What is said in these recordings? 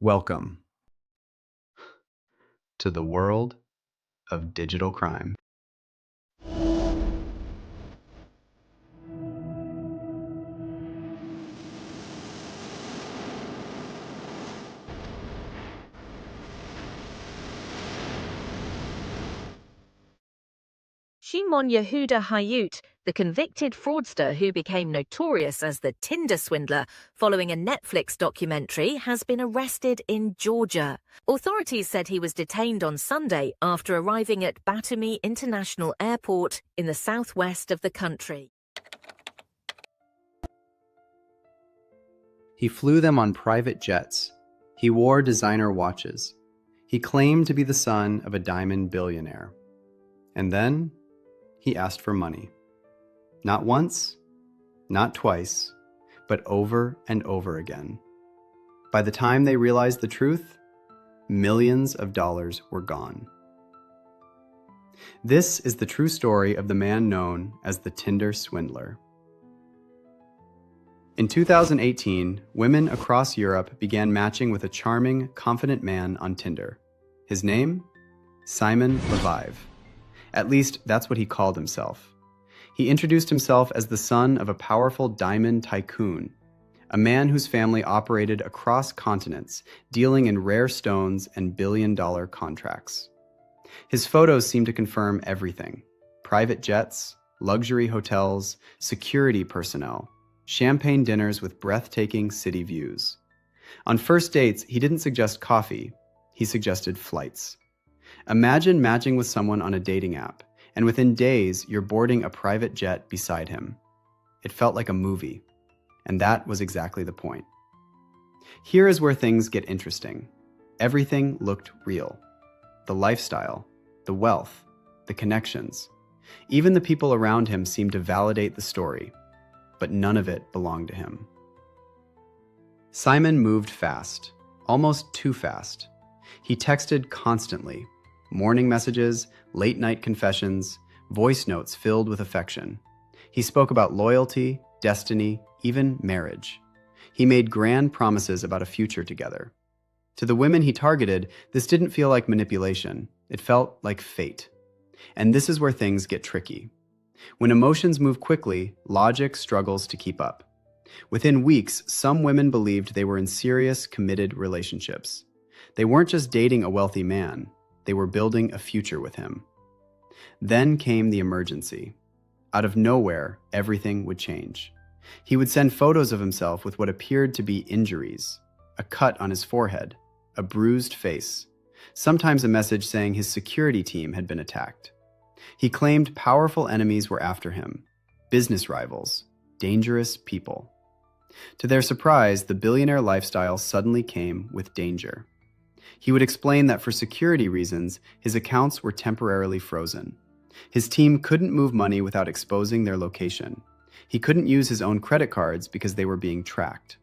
Welcome to the world of digital crime. Shimon Yehuda Hayut, the convicted fraudster who became notorious as the Tinder Swindler following a Netflix documentary, has been arrested in Georgia. Authorities said he was detained on Sunday after arriving at Batumi International Airport in the southwest of the country. He flew them on private jets. He wore designer watches. He claimed to be the son of a diamond billionaire. And then he asked for money. Not once, not twice, but over and over again. By the time they realized the truth, millions of dollars were gone. This is the true story of the man known as the Tinder Swindler. In 2018, women across Europe began matching with a charming, confident man on Tinder. His name? Simon Leviev. At least, that's what he called himself. He introduced himself as the son of a powerful diamond tycoon, a man whose family operated across continents, dealing in rare stones and billion-dollar contracts. His photos seemed to confirm everything: private jets, luxury hotels, security personnel, champagne dinners with breathtaking city views. On first dates, he didn't suggest coffee, he suggested flights. Imagine matching with someone on a dating app, and within days, you're boarding a private jet beside him. It felt like a movie, and that was exactly the point. Here is where things get interesting. Everything looked real. The lifestyle, the wealth, the connections. Even the people around him seemed to validate the story, but none of it belonged to him. Simon moved fast, almost too fast. He texted constantly. Morning messages, late-night confessions, voice notes filled with affection. He spoke about loyalty, destiny, even marriage. He made grand promises about a future together. To the women he targeted, this didn't feel like manipulation. It felt like fate. And this is where things get tricky. When emotions move quickly, logic struggles to keep up. Within weeks, some women believed they were in serious, committed relationships. They weren't just dating a wealthy man. They were building a future with him. Then came the emergency. Out of nowhere, everything would change. He would send photos of himself with what appeared to be injuries: a cut on his forehead, a bruised face, sometimes a message saying his security team had been attacked. He claimed powerful enemies were after him, business rivals, dangerous people. To their surprise, the billionaire lifestyle suddenly came with danger. He would explain that for security reasons, his accounts were temporarily frozen. His team couldn't move money without exposing their location. He couldn't use his own credit cards because they were being tracked.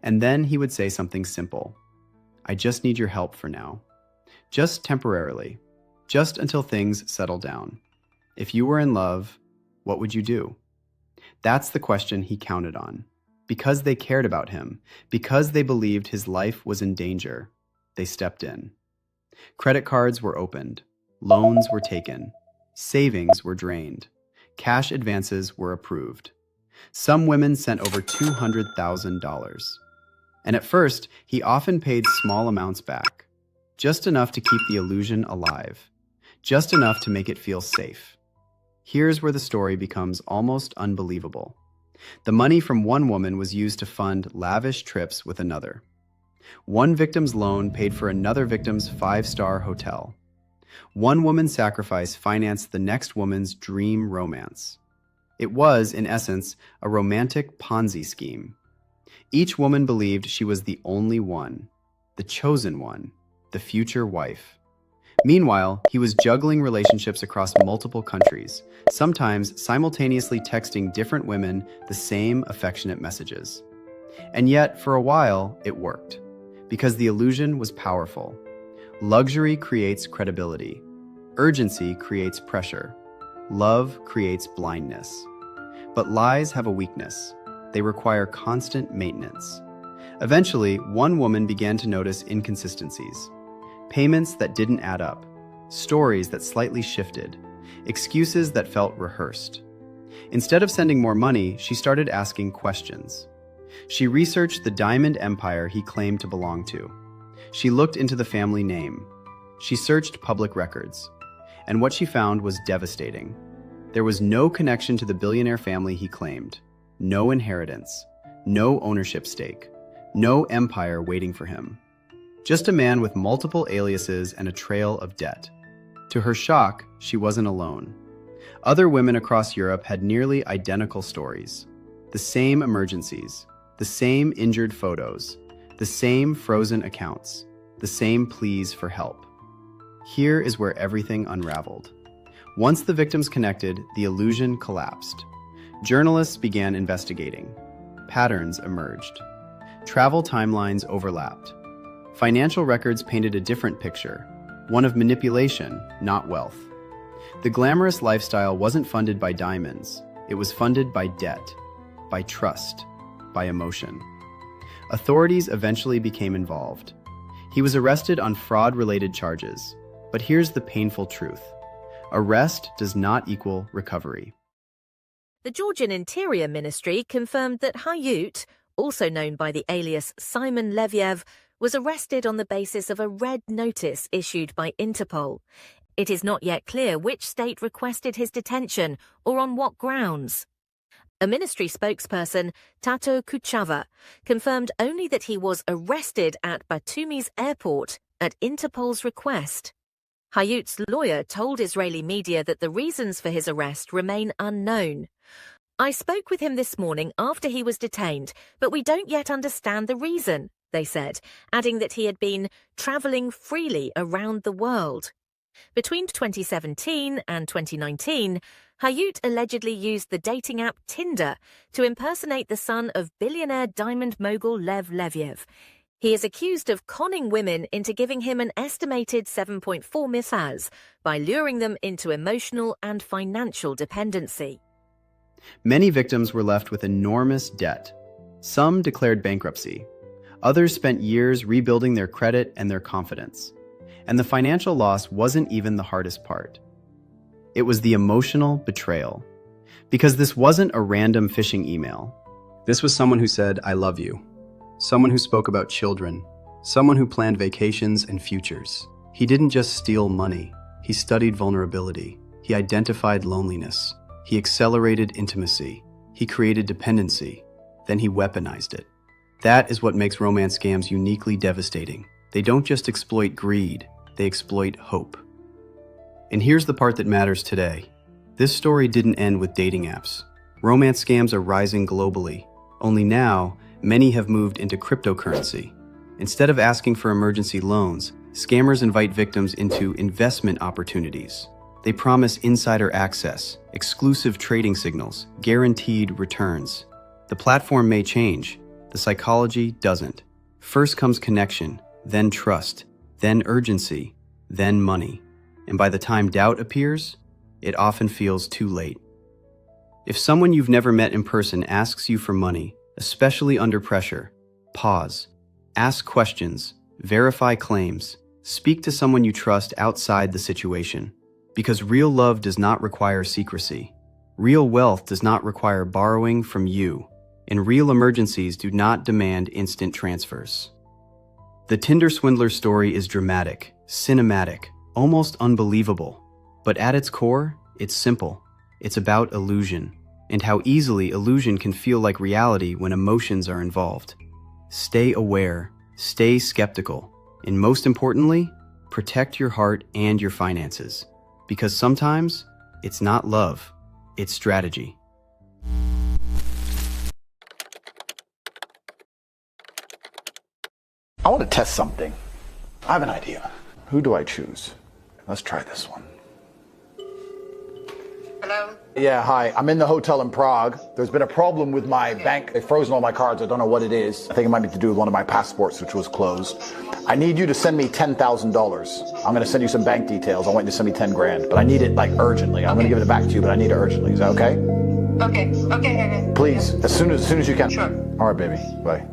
And then he would say something simple: "I just need your help for now. Just temporarily. Just until things settle down. If you were in love, what would you do?" That's the question he counted on. Because they cared about him, because they believed his life was in danger, they stepped in. Credit cards were opened. Loans were taken. Savings were drained. Cash advances were approved. Some women sent over $200,000. And at first, he often paid small amounts back. Just enough to keep the illusion alive. Just enough to make it feel safe. Here's where the story becomes almost unbelievable. The money from one woman was used to fund lavish trips with another. One victim's loan paid for another victim's 5-star hotel. One woman's sacrifice financed the next woman's dream romance. It was, in essence, a romantic Ponzi scheme. Each woman believed she was the only one, the chosen one, the future wife. Meanwhile, he was juggling relationships across multiple countries, sometimes simultaneously texting different women the same affectionate messages. And yet, for a while, it worked. Because the illusion was powerful. Luxury creates credibility. Urgency creates pressure. Love creates blindness. But lies have a weakness. They require constant maintenance. Eventually, one woman began to notice inconsistencies. Payments that didn't add up, stories that slightly shifted, excuses that felt rehearsed. Instead of sending more money, she started asking questions. She researched the diamond empire he claimed to belong to. She looked into the family name. She searched public records. And what she found was devastating. There was no connection to the billionaire family he claimed. No inheritance. No ownership stake. No empire waiting for him. Just a man with multiple aliases and a trail of debt. To her shock, she wasn't alone. Other women across Europe had nearly identical stories. The same emergencies, the same injured photos, the same frozen accounts, the same pleas for help. Here is where everything unraveled. Once the victims connected, the illusion collapsed. Journalists began investigating. Patterns emerged. Travel timelines overlapped. Financial records painted a different picture, one of manipulation, not wealth. The glamorous lifestyle wasn't funded by diamonds. It was funded by debt, by trust, by emotion. Authorities eventually became involved. He was arrested on fraud-related charges. But here's the painful truth. Arrest does not equal recovery. The Georgian Interior Ministry confirmed that Hayut, also known by the alias Simon Leviev, was arrested on the basis of a red notice issued by Interpol. It is not yet clear which state requested his detention or on what grounds. A ministry spokesperson, Tato Kuchava, confirmed only that he was arrested at Batumi's airport at Interpol's request. Hayut's lawyer told Israeli media that the reasons for his arrest remain unknown. I spoke with him this morning after he was detained, but we don't yet understand the reason, they said, adding that he had been travelling freely around the world. Between 2017 and 2019, Hayut allegedly used the dating app Tinder to impersonate the son of billionaire diamond mogul Lev Leviev. He is accused of conning women into giving him an estimated 7.4 mithas by luring them into emotional and financial dependency. Many victims were left with enormous debt. Some declared bankruptcy. Others spent years rebuilding their credit and their confidence. And the financial loss wasn't even the hardest part. It was the emotional betrayal. Because this wasn't a random phishing email. This was someone who said, "I love you." Someone who spoke about children. Someone who planned vacations and futures. He didn't just steal money. He studied vulnerability. He identified loneliness. He accelerated intimacy. He created dependency. Then he weaponized it. That is what makes romance scams uniquely devastating. They don't just exploit greed. They exploit hope. And here's the part that matters today. This story didn't end with dating apps. Romance scams are rising globally. Only now, many have moved into cryptocurrency. Instead of asking for emergency loans, scammers invite victims into investment opportunities. They promise insider access, exclusive trading signals, guaranteed returns. The platform may change. The psychology doesn't. First comes connection, then trust, then urgency, then money. And by the time doubt appears, it often feels too late. If someone you've never met in person asks you for money, especially under pressure, pause, ask questions, verify claims, speak to someone you trust outside the situation. Because real love does not require secrecy. Real wealth does not require borrowing from you. And real emergencies do not demand instant transfers. The Tinder Swindler story is dramatic, cinematic, almost unbelievable. But at its core, it's simple. It's about illusion, and how easily illusion can feel like reality when emotions are involved. Stay aware, stay skeptical, and most importantly, protect your heart and your finances. Because sometimes, it's not love, it's strategy. I want to test something. I have an idea. Who do I choose? Let's try this one. Hello? Yeah, hi. I'm in the hotel in Prague. There's been a problem with my bank. They've frozen all my cards. I don't know what it is. I think it might be to do with one of my passports, which was closed. I need you to send me $10,000. I'm going to send you some bank details. I want you to send me 10 grand, but I need it like urgently. I'm going to give it back to you, but I need it urgently. Is that okay? Okay. Please, as soon as you can. Sure. All right, baby. Bye.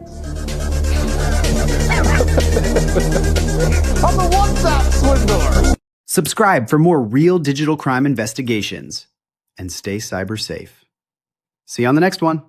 I'm a WhatsApp swindler. Subscribe for more real digital crime investigations and stay cyber safe. See you on the next one.